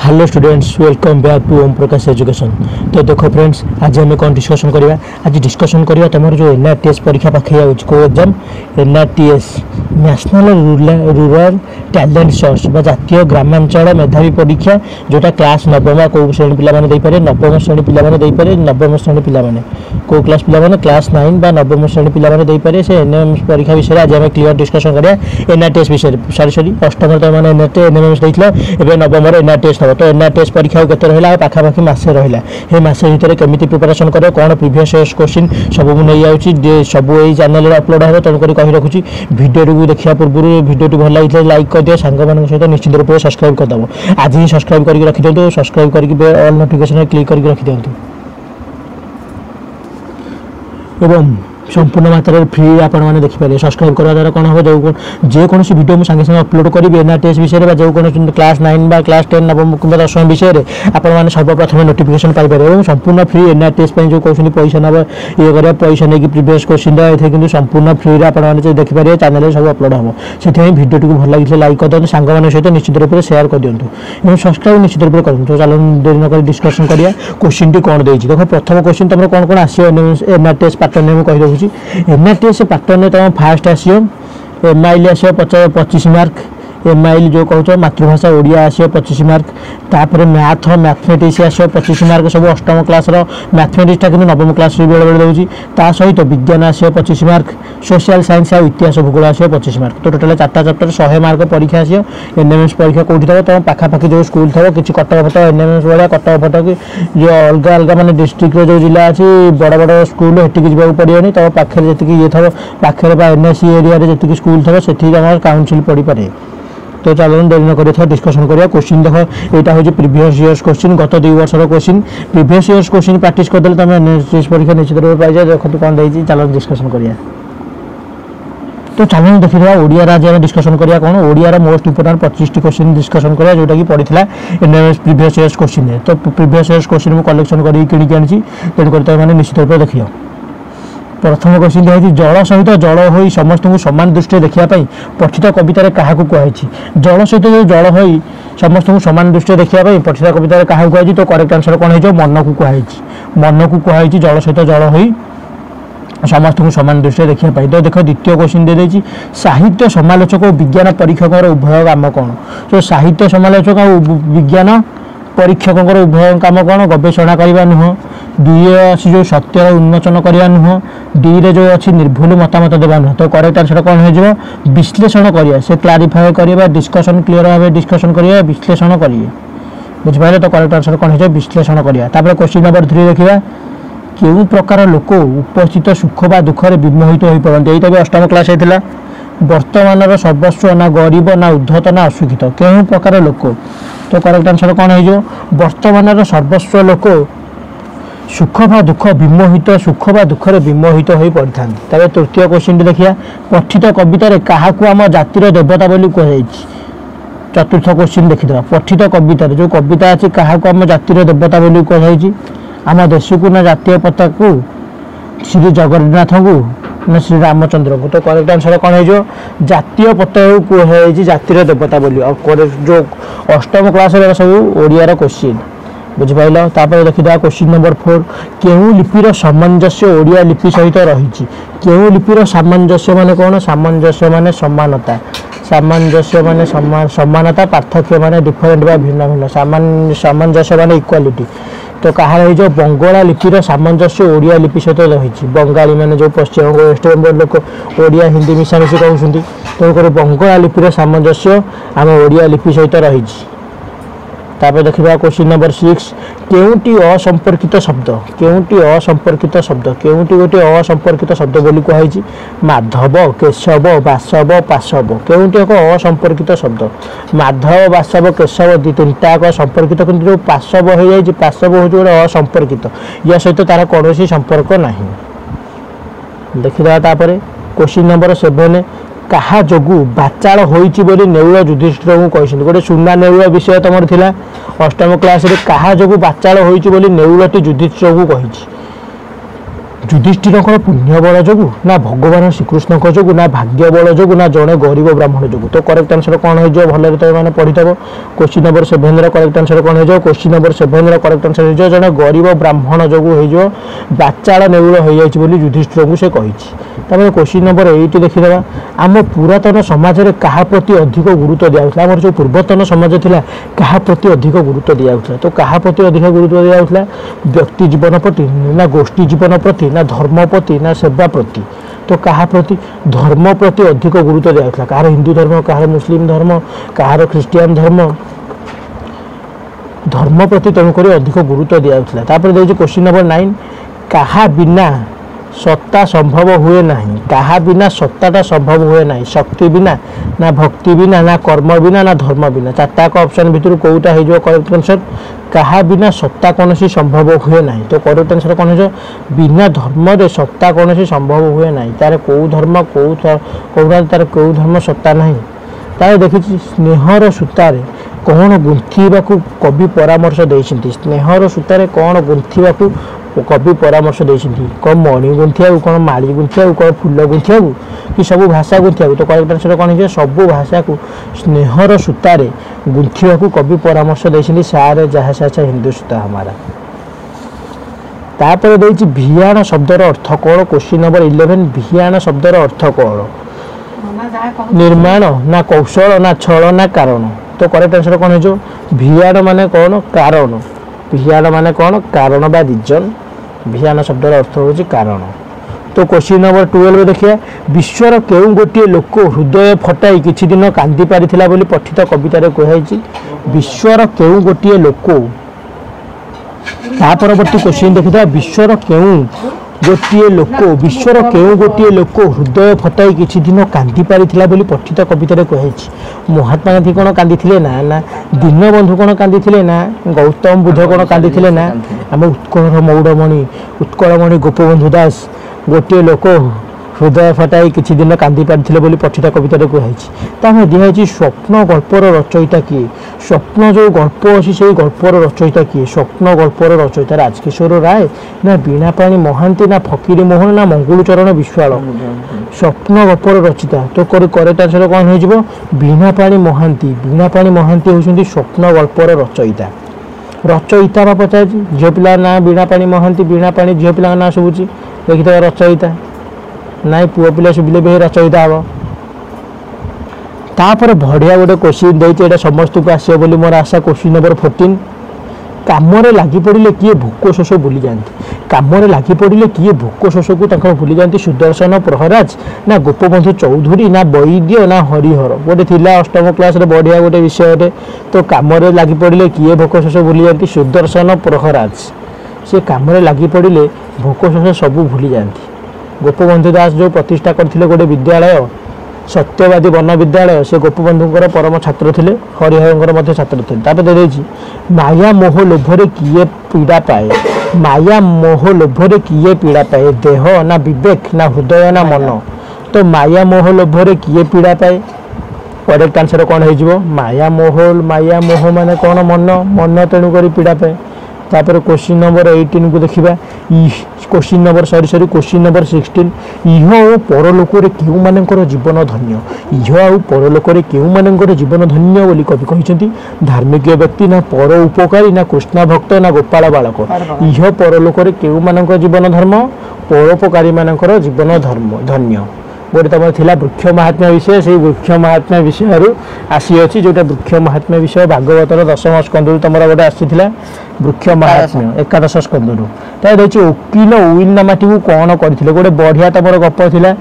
Hello students, welcome back to Om Prakash education. तो देखो friends, आज आम कौन डिस्कसन करवा। आज डिस्कसन करवा तुम जो एनआरटीएस परीक्षा पाखे को exam NRTS national rural talent search जातीय ग्रामांचल मेधावी परीक्षा जोटा क्लास नवम कौ श्रेणी पे नवम श्रेणी पे नवम श्रेणी पे कौ क्लास पे क्लास 9 नवम श्रेणी पे से एनएमएस परीक्षा विषय आज आम क्लियर डिस्कसन करवा। एनआरटीएस विषय सॉरी अष्टम तो मैंने एनएमएस देते एवं नवम एनआरटीएस हम तो एनआरटीएस परीक्षा के रहा पाखापाखि मसे रहा ये मसे भितर केमी प्रिपेरेसन कर कौन प्रिवियस इयर्स क्वेश्चन सब नहीं जाऊँगी सब यही चैनल अपलोड हो तेणुक कही रखुच्छी भिडियो देखा पूर्व भिडियो भल लगी लाइक कर दिया सांग सहित निश्चित रूप से सब्सक्राइब करदेव आज ही सब्सक्राइब करके रखी दिखाँ सब्सक्राइब करके ऑल नोटिफिकेशन क्लिक करके रखी दिखाँ एवं संपूर्ण मात्रा फ्री आपने देखिपारे सब्सक्राइब करवा द्वारा कौन हम जो जेकोसी भिडियो मुझे सांगे अपलोड करी एनआरटीएस विषय जो कौन क्लास 9 क्लास 10 नवम कि 10 विषय में आपने सर्वप्रथम नोटिफिकेशन पाइपर और संपूर्ण फ्री एनआरटीएस जो कहते पैसा ना ये कर पैसा नहीं प्रिवियस क्वेश्चन कि संपूर्ण फ्री आपने देखिपारे चैनल सब अपलोड हम से भिडियो टी भल लगे लाइक कर दिखाँ सांग सहित निश्चित रूप से सेयार कर दिखाँ सब्सक्राइब निश्चित रूप से करूँ। तो चलो देरी नक डिस्कसन करिया क्वेश्चन टी कौन देती देखो प्रथम क्वेश्चन तुम कौन कौन आस एनआरटीएस पैटर्न में कही दूसरी एनआरटीएस पैटर्न तुम फास्ट आसो एमआईएल आस 25 मार्क एमआईएल जो कहो मातृभाषा ओडिया आस 25 मार्क तापर मैथ मैथमेटिक्स आस 25 मार्क सब अष्टम क्लास मैथमेटिक्सटा कि नवम क्लास बेले बेले दूसरी ता सहित विज्ञान आस 25 मार्क सोशल साइंस और इतिहास भूगोल आस 25 मार्क तो टोटाल 4टा चैप्टर 100 मार्क परीक्षा आस एनएमएस परीक्षा कौटी थो तुम पाखापाखि जो स्कूल थो कि कटक फटक एनएमएस भाया कटक फटक जो अलग अलग मान डिस्ट्रिक्ट जो जिला अच्छी बड़ बड़ स्कूल हेटिक जावाक पड़ोनी तुम पाखे जी ये थो पाखे एनएससी एरिया जी स्कूल थो से काउंसिल पड़ पारे। तो चलो देरी न कर डिस्कसन करिया क्वेश्चन देख यहाँ हूँ प्रिवियस इयर्स क्वेश्चन गत 2 वर्षर question previous years question practice करदे तुम एनआरटीएस परीक्षा निश्चित रूप पाई जाए देखो कौन देती चलो डिस्कसन करिया। तो चलो देखिए ओडिया आज आम डिस्कसन करिया कौन Odia most important 25 question discussion करिया जोटा कि पड़ता एनएमएस प्रिवियस इयर्स क्वेश्चन तो प्रिवियस इयर्स क्वेश्चन मुझे कलेक्शन करके आनी तेणुकर तुम निश्चित रूप से देखिए। प्रथम क्वेश्चन दिखाई जल सहित जल हो समस्त को सामान दृष्टि देखापी पठित कवितार क्या कहुई जल सहित जो जल हो समस्त को सामान दृष्टि देखापी पठित कवितार क्या कहुई तो करेक्ट आंसर कौन हो मन को कहुई मन को कहुई जल सहित जल हो समस्त को सामान दृष्टि देखापी। तो देख द्वितीय क्वेश्चन दे देती साहित्य समालोचक और विज्ञान परीक्षक उभय काम कौन तो साहित्य समालोचक और विज्ञान परीक्षक उभय काम कौन गवेषणा करवा नुह दुई अच्छी जो सत्य उन्मोचन करवा नुह डी जो अच्छी निर्भुल मतामत देवा नुह तो करेक्ट आंसर कौन हो विश्लेषण करिए से क्लारिफाए करिए डिस्कसन क्लीयर भाव डिस्कसन करिए विश्लेषण करिए बुझिपारे तो करेक्ट आंसर कौन हो विश्लेषण करिए। तापर क्वेश्चन नंबर 3 देखिए केउ प्रकार लोक उपस्थित सुख बा दुख में विमोहित हो पड़ते यहाँ भी अष्टम क्लास होता वर्तमान सर्वस्व ना गरीब ना उद्धत ना अशिक्षित केउ प्रकार लोक तो करेक्ट आंसर कौन हो वर्तमान सर्वस्व लोक सुख बा दुख विमोहित सुख बा दुख में विमोहित हो पड़ था। तृतीय क्वेश्चन देखिए पठित कवितार क्या आम जातिर देवता बोली कहुई। चतुर्थ क्वेश्चन देखीदा पठित कवितार जो कविता अच्छी क्या आम जातिर देवता बोली कहुई आम देश को ना जातीय पता को श्री जगन्नाथ को ना श्री रामचंद्र को तो करेक्ट आंसर कौन हो जातीय पता कहुई जातिर देवता बोली और जो अष्टम क्लास सब ओडिया क्वेश्चन बुझिपाल। तापर देखिदा क्वेश्चन नंबर 4 केउ लिपिर सामंजस्य ओडिया लिपि सहित रही केउ लिपिर सामंजस्य माने कौन सामंजस्य माने समानता सामंजस्य माने समानता पार्थक्य माने डिफरेंट बा भिन्न भिन्न सामंजस्य माने इक्वालिटी तो कहा रही बंगला लिपिर सामंजस्य ओडिया लिपि सहित रही बंगाली मैंने जो पश्चिमबंग वेस्ट बेंगल लोक ओडिया हिंदी मिशामिशी कहते तेणुक बंगला लिपिर सामंजस्य आम ओडिया लिपि सहित रही। तापर देखा क्वेश्चन नंबर 6 केउटी असंपर्कित शब्द केउटी असंपर्कित शब्द केउटी गोटे असंपर्कित शब्द बोली कहुई माधव केशव बासव पाशव केउटी एक असंपर्कित शब्द माधव बासव केशव दी तीनटा एक संपर्कित कि जो पाशव हो जाए पाशव हूँ गोटे असंपर्कित या सहित तार कौन संपर्क ना देखा। क्वेश्चन नंबर 7 कहा जोगु बाचाल होइछि बोली नेउल युधिष्ठिर को कहछिन गोटे सुना नेउल विषय तुमर थिला अष्टम क्लास रे कहा जोगु बाचाल होइछि बोली नेउलटी युधिष्ठिर को कहिछि ଯୁଧିଷ୍ଠିରଙ୍କର ପୁଣ୍ୟ ବଳ ଯୋଗୁଁ ନା ଭଗବାନ ଶ୍ରୀକୃଷ୍ଣଙ୍କ ଯୋଗୁଁ ନା ଭାଗ୍ୟ ବଳ ଯୋଗୁଁ ନା ଜଣେ ଗରିବ ବ୍ରାହ୍ମଣ ଯୋଗୁଁ? ତ କରେକ୍ଟ ଆନ୍ସର କ'ଣ ହେଇଯିବ? ଭଲରେ ତ ମାନେ ପଢ଼ିଥିବ। କ୍ୱେଶ୍ଚିନ୍ ନମ୍ବର 7 ର କରେକ୍ଟ ଆନ୍ସର କ'ଣ ହେଇଯିବ? କ୍ୱେଶ୍ଚିନ୍ ନମ୍ବର 7 ର କରେକ୍ଟ ଆନ୍ସର ହେଇଯିବ ଜଣେ ଗରିବ ବ୍ରାହ୍ମଣ ଯୋଗୁଁ ହେଇଯିବ। ବାଚାଳ ନେଉଳ ହୋଇଯାଇଛି ବୋଲି ଯୁଧିଷ୍ଠିରଙ୍କୁ ସେ କହିଛି। ତାପରେ କ୍ୱେଶ୍ଚିନ୍ ନମ୍ବର 8 ଦେଖିଦେବା। ଆମ ପୁରାତନ ସମାଜରେ କାହା ପ୍ରତି ଅଧିକ ଗୁରୁତ୍ୱ ଦିଆଯାଉଥିଲା? ଆମର ଯେଉଁ ପୂର୍ବତନ ସମାଜ ଥିଲା କାହା ପ୍ରତି ଅଧିକ ଗୁରୁତ୍ୱ ଦିଆଯାଉଥିଲା? ତ କାହା ପ୍ରତି ଅଧିକ ଗୁରୁତ୍ୱ ଦିଆଯାଉଥିଲା? ବ୍ୟକ୍ତି ଜୀବନ ପ୍ରତି ନା ଗୋଷ୍ଠୀ ଜୀବନ ପ୍ରତି ନା ଧର୍ମ ପ୍ରତି ନା ସେବା ପ୍ରତି? ତ କାହା ପ୍ରତି? ଧର୍ମ ପ୍ରତି ଅଧିକ ଗୁରୁତ୍ୱ ଦିଆଯାଉଥିଲା। କାହାର ହିନ୍ଦୁ ଧର୍ମ, କାହାର ମୁସଲିମ ଧର୍ମ, କାହାର ଖ୍ରୀଷ୍ଟିଆନ ଧର୍ମ, ଧର୍ମ ପ୍ରତି ତେଣୁକରି ଅଧିକ ଗୁରୁତ୍ୱ ଦିଆଯାଉଥିଲା। ତାପରେ ଦେଉଛି କ୍ୱେଶ୍ଚିନ୍ ନମ୍ବର 9, କାହା ବିନା ସତ୍ତା ସମ୍ଭବ ହୁଏ ନାହିଁ? କାହା ବିନା ସତ୍ତାଟା ସମ୍ଭବ ହୁଏ ନାହିଁ? ଶକ୍ତି ବିନା ନା ଭକ୍ତି ବିନା ନା କର୍ମ ବିନା ନା ଧର୍ମ ବିନା? ଚାରିଟାକ ଅପସନ୍ ଭିତରୁ କେଉଁଟା ହେଇଯିବ କରେକ୍ଟ ଆନ୍ସର? କାହା ବିନା ସତ୍ତା କୌଣସି ସମ୍ଭବ ହୁଏ ନାହିଁ। ତ କରେକ୍ଟ ଆନ୍ସର କ'ଣ ହେଇଯିବ? ବିନା ଧର୍ମରେ ସତ୍ତା କୌଣସି ସମ୍ଭବ ହୁଏ ନାହିଁ। ତାର କେଉଁ ଧର୍ମ କହୁନାହାନ୍ତି ତାର କେଉଁ ଧର୍ମ ସତ୍ତା ନାହିଁ? ତାର ଦେଖିଛି ସ୍ନେହର ସୂତାରେ କ'ଣ ଗୁନ୍ଥିବାକୁ କବି ପରାମର୍ଶ ଦେଇଛନ୍ତି? ସ୍ନେହର ସୂତାରେ କ'ଣ ଗୁନ୍ଥିବାକୁ କବି ପରାମର୍ଶ ଦେଇଛନ୍ତି? କ'ଣ ମଣି ଗୁନ୍ଥିବାକୁ, କ'ଣ ମାଳି ଗୁନ୍ଥିବାକୁ, କ'ଣ ଫୁଲ ଗୁନ୍ଥିବାକୁ, କି ସବୁ ଭାଷା ଗୁନ୍ଥିବାକୁ? ତ କରେକ୍ଟ ଆନ୍ସର କ'ଣ ହେଇଯିବ? ସବୁ ଭାଷାକୁ ସ୍ନେହର ସୂତାରେ ଗୁନ୍ଥିବାକୁ କବି ପରାମର୍ଶ ଦେଇଛନ୍ତି। ସାରେ ଯାହା ସାଚା ହିନ୍ଦୁ ସୂତା ହମାରା। ତାପରେ ଦେଇଛି ଭିଆଣ ଶବ୍ଦର ଅର୍ଥ କ'ଣ? କ୍ୱେଶ୍ଚିନ୍ ନମ୍ବର 11, ଭିଆଣ ଶବ୍ଦର ଅର୍ଥ କ'ଣ? ନିର୍ମାଣ ନା କୌଶଳ ନା ଛଳ ନା କାରଣ? ତ କରେକ୍ଟ ଆନ୍ସର କ'ଣ ହେଇଯିବ? ଭିଆଣ ମାନେ କ'ଣ? କାରଣ। ଭିଆଣ ମାନେ କ'ଣ? କାରଣ ବା ରିଜନ୍। ଭିଆଣ ଶବ୍ଦର ଅର୍ଥ ହେଉଛି କାରଣ। ତ କ୍ୱେଶ୍ଚିନ୍ ନମ୍ବର 12 ଦେଖିବା। ବିଶ୍ୱର କେଉଁ ଗୋଟିଏ ଲୋକ ହୃଦୟ ଫଟାଇ କିଛି ଦିନ କାନ୍ଦି ପାରିଥିଲା ବୋଲି ପଠିତ କବିତାରେ କୁହାଯାଇଛି? ବିଶ୍ୱର କେଉଁ ଗୋଟିଏ ଲୋକ? ତା ପରବର୍ତ୍ତୀ କ୍ୱେଶ୍ଚିନ୍ ଦେଖିବା। ବିଶ୍ୱର କେଉଁ ଗୋଟିଏ ଲୋକ ହୃଦୟ ଫଟାଇ କିଛି ଦିନ କାନ୍ଦି ପାରିଥିଲା ବୋଲି ପଠିତ କବିତାରେ କୁହାଯାଇଛି? ମହାତ୍ମା ଗାନ୍ଧୀ କ'ଣ କାନ୍ଦିଥିଲେ? ନା ନା ଦୀନବନ୍ଧୁ କ'ଣ କାନ୍ଦିଥିଲେ? ନା ଗୌତମ ବୁଦ୍ଧ କ'ଣ କାନ୍ଦିଥିଲେ? ନା ଆମ ଉତ୍କଳର ମୌଡ଼ମଣି ଉତ୍କଳମଣି ଗୋପବନ୍ଧୁ ଦାସ ଗୋଟିଏ ଲୋକ ହୃଦୟ ଫଟାଇ କିଛି ଦିନ କାନ୍ଦି ପାରିଥିଲେ ବୋଲି ପଠିତ କବିତାରେ କୁହାଯାଇଛି। ତାପରେ ଦିଆଯାଇଛି ସ୍ୱପ୍ନ ଗଳ୍ପର ରଚୟିତା କିଏ? ସ୍ୱପ୍ନ ଯେଉଁ ଗଳ୍ପ ଅଛି ସେଇ ଗଳ୍ପର ରଚୟିତା କିଏ? ସ୍ୱପ୍ନ ଗଳ୍ପର ରଚୟିତା ରାଜକିଶୋର ରାୟ ନା ବୀଣାପାଣି ମହାନ୍ତି ନା ଫକୀର ମୋହନ ନା ମଙ୍ଗୁଳୁଚରଣ ବିଶ୍ୱାଳ? ସ୍ୱପ୍ନ ଗଳ୍ପର ରଚିତା। ତ କରେକ୍ଟ ଆନ୍ସର କ'ଣ ହେଇଯିବ? ବୀଣାପାଣି ମହାନ୍ତି। ବୀଣାପାଣି ମହାନ୍ତି ହେଉଛନ୍ତି ସ୍ୱପ୍ନ ଗଳ୍ପର ରଚୟିତା। ରଚୟିତା ବା ପଚାରୁଛି ଝିଅ ପିଲା ନାଁ ବୀଣାପାଣି ମହାନ୍ତି। ବୀଣାପାଣି ଝିଅ ପିଲାଙ୍କ ନାଁ ଶୁଭୁଛି, ଦେଖିଥିବା ରଚୟିତା ନାଇଁ ପୁଅ ପିଲା ଶୁଭିଲେ ବି ରଚୟିତା ହେବ। ତାପରେ ବଢ଼ିଆ ଗୋଟେ କ୍ୱେଶ୍ଚିନ୍ ଦେଇଛି, ଏଇଟା ସମସ୍ତଙ୍କୁ ଆସିବ ବୋଲି ମୋର ଆଶା। କ୍ୱେଶ୍ଚିନ୍ ନମ୍ବର 14, କାମରେ ଲାଗି ପଡ଼ିଲେ କିଏ ଭୋକ ଶୋଷ ଭୁଲିଯାଆନ୍ତି? କାମରେ ଲାଗି ପଡ଼ିଲେ କିଏ ଭୋକ ଶୋଷକୁ ତାଙ୍କର ଭୁଲିଯାଆନ୍ତି? ସୁଦର୍ଶନ ପ୍ରହରାଜ ନା ଗୋପବନ୍ଧୁ ଚୌଧୁରୀ ନା ବୈଦ୍ୟ ନା ହରିହର? ଗୋଟେ ଥିଲା ଅଷ୍ଟମ କ୍ଲାସରେ ବଢ଼ିଆ ଗୋଟେ ବିଷୟରେ। ତ କାମରେ ଲାଗି ପଡ଼ିଲେ କିଏ ଭୋକ ଶୋଷ ଭୁଲିଯାଆନ୍ତି? ସୁଦର୍ଶନ ପ୍ରହରାଜ। ସେ କାମରେ ଲାଗି ପଡ଼ିଲେ ଭୋକ ଶୋଷ ସବୁ ଭୁଲିଯାଆନ୍ତି। ଗୋପବନ୍ଧୁ ଦାସ ଯେଉଁ ପ୍ରତିଷ୍ଠା କରିଥିଲେ ଗୋଟେ ବିଦ୍ୟାଳୟ ସତ୍ୟବାଦୀ ବନ ବିଦ୍ୟାଳୟ, ସେ ଗୋପବନ୍ଧୁଙ୍କର ପରମ ଛାତ୍ର ଥିଲେ, ହରିହରଙ୍କର ମଧ୍ୟ ଛାତ୍ର ଥିଲେ। ତାପରେ ଦେଇଛି ମାୟା ମୋହ ଲୋଭରେ କିଏ ପୀଡ଼ା ପାଏ? ମାୟା ମୋହ ଲୋଭରେ କିଏ ପୀଡ଼ା ପାଏ? ଦେହ ନା ବିବେକ ନା ହୃଦୟ ନା ମନ? ତ ମାୟା ମୋହ ଲୋଭରେ କିଏ ପୀଡ଼ା ପାଏ? କରେକ୍ଟ ଆନ୍ସର କ'ଣ ହେଇଯିବ? ମାୟା ମୋହ ମାନେ କ'ଣ? ମନ ତେଣୁକରି ପୀଡ଼ା ପାଏ। ତାପରେ କ୍ୱେଶ୍ଚିନ୍ ନମ୍ବର 18 କୁ ଦେଖିବା। କ୍ୱେଶ୍ଚିନ୍ ନମ୍ବର 16, ଇହ ଓ ପରଲୋକରେ କେଉଁମାନଙ୍କର ଜୀବନ ଧନ୍ୟ? ଇହ ଆଉ ପରଲୋକରେ କେଉଁମାନଙ୍କର ଜୀବନ ଧନ୍ୟ ବୋଲି କବି କହିଛନ୍ତି? ଧାର୍ମିକ ବ୍ୟକ୍ତି ନା ପର ଉପକାରୀ ନା କୃଷ୍ଣ ଭକ୍ତ ନା ଗୋପାଳ ବାଳକ? ଇହ ପରଲୋକରେ କେଉଁମାନଙ୍କ ଜୀବନ ଧର୍ମ? ପରୋପକାରୀମାନଙ୍କର ଜୀବନ ଧନ୍ୟ। ଗୋଟେ ତମର ଥିଲା ବୃକ୍ଷ ମାହାତ୍ମ୍ୟ ବିଷୟ, ସେଇ ବୃକ୍ଷ ମାହାତ୍ମ୍ୟ ବିଷୟରୁ ଆସିଅଛି, ଯେଉଁଟା ବୃକ୍ଷ ମାହାତ୍ମ୍ୟ ବିଷୟ ଭାଗବତର 10ମ ସ୍କନ୍ଧରୁ ତମର ଗୋଟେ ଆସିଥିଲା ବୃକ୍ଷ ମାହାତ୍ମ୍ୟ 11ଶ ସ୍କନ୍ଧରୁ। ତାହା ରହିଛି ଓକିଲ ଉଇଲନାମାଟିକୁ କ'ଣ କରିଥିଲେ? ଗୋଟେ ବଢ଼ିଆ ତମର ଗପ ଥିଲା।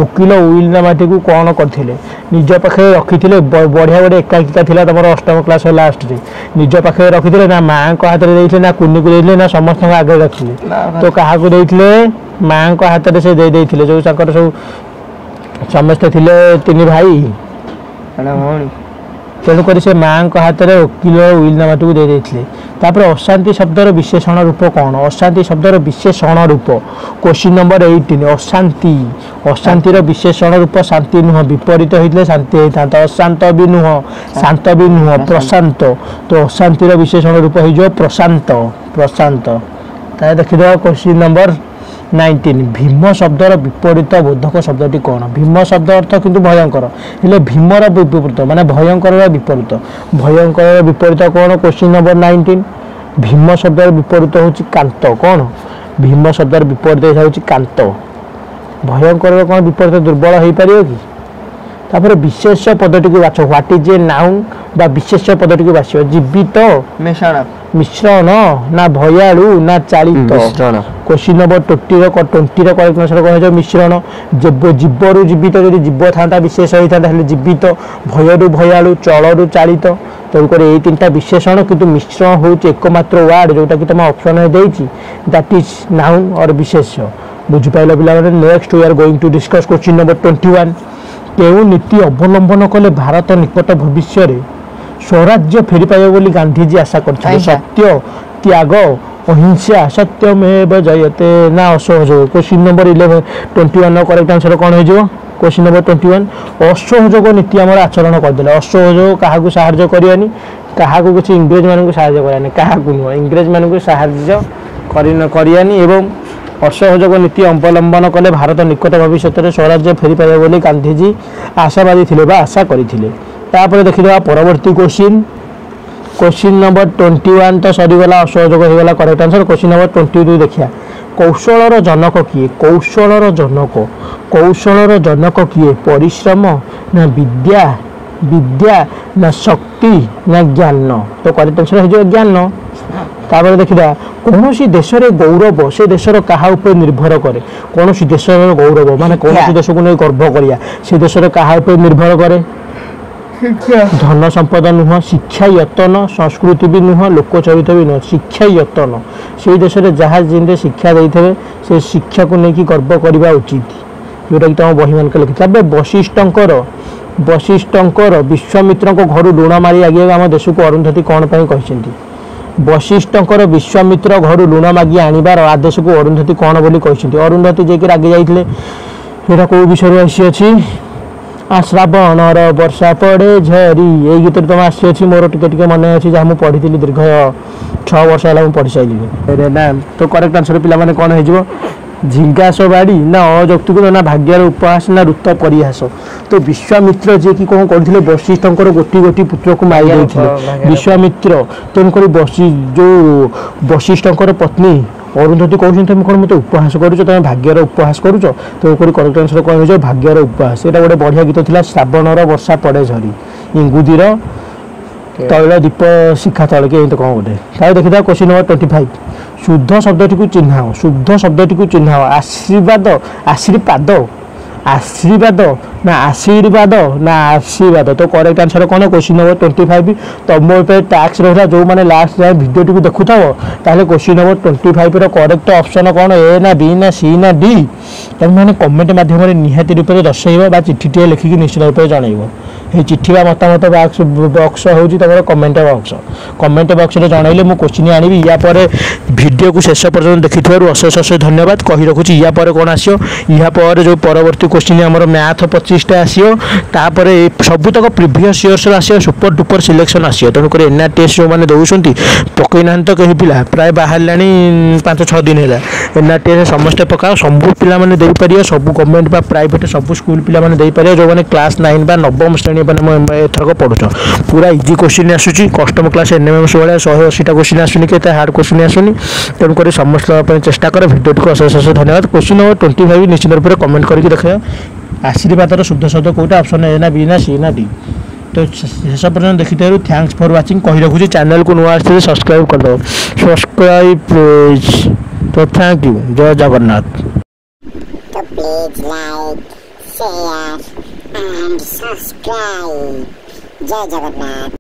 ଓକିଲ ଉଇଲନାମାଟିକୁ କ'ଣ କରିଥିଲେ? ନିଜ ପାଖରେ ରଖିଥିଲେ। ବଢ଼ିଆ ଗୋଟେ ଏକାଙ୍କିକା ଥିଲା ତମର ଅଷ୍ଟମ କ୍ଲାସ ଲାଷ୍ଟରେ। ନିଜ ପାଖରେ ରଖିଥିଲେ ନା ମାଆଙ୍କ ହାତରେ ଦେଇଥିଲେ ନା କୁନିକୁ ଦେଇଥିଲେ ନା ସମସ୍ତଙ୍କ ଆଗରେ ରଖିଥିଲେ? ତ କାହାକୁ ଦେଇଥିଲେ? ମାଆଙ୍କ ହାତରେ ସେ ଦେଇଥିଲେ। ଯେଉଁ ତାଙ୍କର ସବୁ ସମସ୍ତେ ଥିଲେ 3 ଭାଇ, ତେଣୁକରି ସେ ମାଆଙ୍କ ହାତରେ ଓକିଲ ଉଇଲନାମାଟିକୁ ଦେଇଥିଲେ। ତାପରେ ଅଶାନ୍ତି ଶବ୍ଦର ବିଶେଷଣ ରୂପ କ'ଣ? ଅଶାନ୍ତି ଶବ୍ଦର ବିଶେଷଣ ରୂପ। କ୍ୱେଶ୍ଚିନ୍ ନମ୍ବର 18, ଅଶାନ୍ତିର ବିଶେଷଣ ରୂପ ଶାନ୍ତି ନୁହଁ, ବିପରୀତ ହେଇଥିଲେ ଶାନ୍ତି ହେଇଥାନ୍ତା। ଅଶାନ୍ତ ବି ନୁହଁ, ଶାନ୍ତ ବି ନୁହଁ, ପ୍ରଶାନ୍ତ। ତ ଅଶାନ୍ତିର ବିଶେଷଣ ରୂପ ହେଇଯିବ ପ୍ରଶାନ୍ତ। ତାହେଲେ ଦେଖିଦେବା କ୍ୱେଶ୍ଚିନ୍ ନମ୍ବର 19 भीम शब्दर विपरीत बोधक शब्दटी कौन भीम शब्द अर्थ किंतु भयंकर हेले भीमर विपरीत माने भयंकर विपरीत कौन क्वेश्चन नंबर 19 भीम शब्दर विपरीत होची कांत कौन भीम शब्दर विपरीत होची कांत भयंकर कौन विपरीत दुर्बल हो पारियो कि तापर विशेष पदटी को बाछ व्हाट इज ए नाउन बा विशेष पदटी को बाछ जीवित मिश्रण ना भयालु ना चालित क्वेश्चन नंबर 20 रो करेक्ट आंसर कह मिश्रण जीवरु जीवित यदि जीव था विशेष होता है जीवित भयरु भयालु चलरु चालित तेणुक ये तीन विशेषण किंतु मिश्रण हूँ एकमात्र वार्ड जोटा कि तुम ऑप्शन देती दैट इज नाउन और विशेष बुझिपाल पे next we are going to discuss question number 21 केउ नीति अवलंबन कले भारत निकट भविष्य स्वराज्य फेरी पाइब बोली गांधीजी आशा करते सत्य त्याग अहिंसा सत्यमेव जयते ना असहयोग क्वेश्चन नंबर 21 करेक्ट आंसर कौन हो क्वेश्चन नंबर 21 असहयोग नीति आम आचरण करदे असहयोग क्या साहाଯ୍य करानी क्या किसी इंग्रेज मानक साहाଯ୍य करानी क्या नुह इंग्रेज मानक साहाଯ୍य करानी एवं असहयोग नीति अवलंबन कले भारत निकट भविष्य में स्वराज्य फेरी पाइब बोली गांधीजी आशावादी थे आशा करते देखा परवर्ती क्वेश्चन नंबर 21 तो सरीगला असहयोग होगा करेक्ट आंसर क्वेश्चन नंबर 22 देखिए कौशलर जनक किए कौशलर जनक किए परिश्रम ना विद्या विद्या ना शक्ति ना ज्ञान तो करेक्ट आंसर हो ज्ञान तापर देखा कौन देश गौरव से देशर क्या निर्भर करे कौन देशर गौरव माने कौन देश को नहीं गर्व करिया से देशर क्या निर्भर करे धन संपद नुह शिक्षा यतन संस्कृति भी नुह लोकचरित भी नुह शिक्षा यतन से देश में जहाँ जिन शिक्षा देते से शिक्षा को लेकिन गर्व करवा उचित जोटा कि तुम बही मान लिखी वशिष्ठंकर विश्वामित्र घर लुण मारी आगे आम देश को अरुंधति कौन कहते वशिष्ठंकर विश्वामित्र घर लुण मागी आनिबार आदेश को अरुंधति कौन बोली कहते अरुंधति जेकि रागी जाइए यहाँ कौ विषय आसी अच्छी श्रावणर वर्षा पड़े झरी ये गीत तुम आसी मोर टे मन अच्छी जहाँ मुझे पढ़ी दीर्घ 6 वर्ष है पढ़ी सारी ना तो करेक्ट आंसर पे कौन हो झिंगास बाड़ी ना अजौक्तिक ना भाग्यर उपहास ना ऋत परिहास तो विश्वामित्र जे कि कौन करते वशिष्ठंकर गोटी गोटी पुत्र को मारी देते विश्वामित्र तेणुक जो वशिष्ठंकर पत्नी अरुंधति कहते तुम कौन मत उपहास करुच तुम भाग्यर उपहास करुच तो करेक्ट आंसर कौन हो भाग्यर उपहास यहाँ गोटे बढ़िया गीत था श्रावणर वर्षा पड़े झरी इंगुदीर तैल दीप शिखा तल के कौन गोटे देखा क्वेश्चन नंबर 25 शुद्ध शब्दटी को चिन्हाओ शुद्ध शब्दटी को चिन्हाओ आशीर्वाद आशीर्वाद आशीर्वाद ना आशीर्वाद ना आशीर्वाद तो करेक्ट आंसर कौन क्वेश्चन नंबर 25 तुम टैक्स रहा जो मैंने लास्ट जाए भिडियो टी देखु ताले क्वेश्चन नंबर 25 करेक्ट ऑप्शन कौन ए ना बी ना सी ना डी तुमने कमेंट माध्यम निहाती रूप से दर्शाइब चिठी लिखिकी निश्चित रूप से जनइब ये चिठी मतामत बक्स हूँ तुम कमेंट बक्स में जनइले मुझे क्वेश्चन आनी या भिडियो को शेष पर्यटन देखि अशेष अशेष धन्यवाद कही रखुची या कौन आसो या जो परवर्ती क्वेश्चन आम मैथ 25टा आसो तापर सबुतक प्रिवियस इयर्स आसो सुपर डुपर सिलेक्शन आसो तेणुक एनआर टेस्ट जो मैंने दौरान पकई ना तो कहीं पिला प्राय बाहर 5-6 दिन है एनआर टेस्ट समस्ते पकाओ सब पिलाने देपर सब गवर्नमेंट बा प्राइवेट सब स्कूल पिलाने देपर जो मैंने क्लास 9 बा नवम श्रेणी एथरक पढ़ुच पूरा इजी क्वेश्चन आसूँ कस्टम क्लास एनएमएमएस भाया 180टा क्वेश्चन आसुनी के हार्ड क्वेश्चन आसुनी तेणुक समस्त चेष्टा कर भिडियो को अशेष अशेष धन्यवाद क्वेश्चन नंबर 25 निश्चित रूप से कमेंट करके देखा आशीर्वादर शुद्ध शब्द कौटा ऑप्शन ए ना बी ना सी ना डी तो शेष पर्यटन देखी थैंक्स फॉर वाचिंग कही रखुची चैनल को नुआ आसते सब्सक्राइब कर दो सब्सक्राइब प्लीज तो थैंक यू जय जगन्नाथ तो please like share and subscribe जय जगन्नाथ।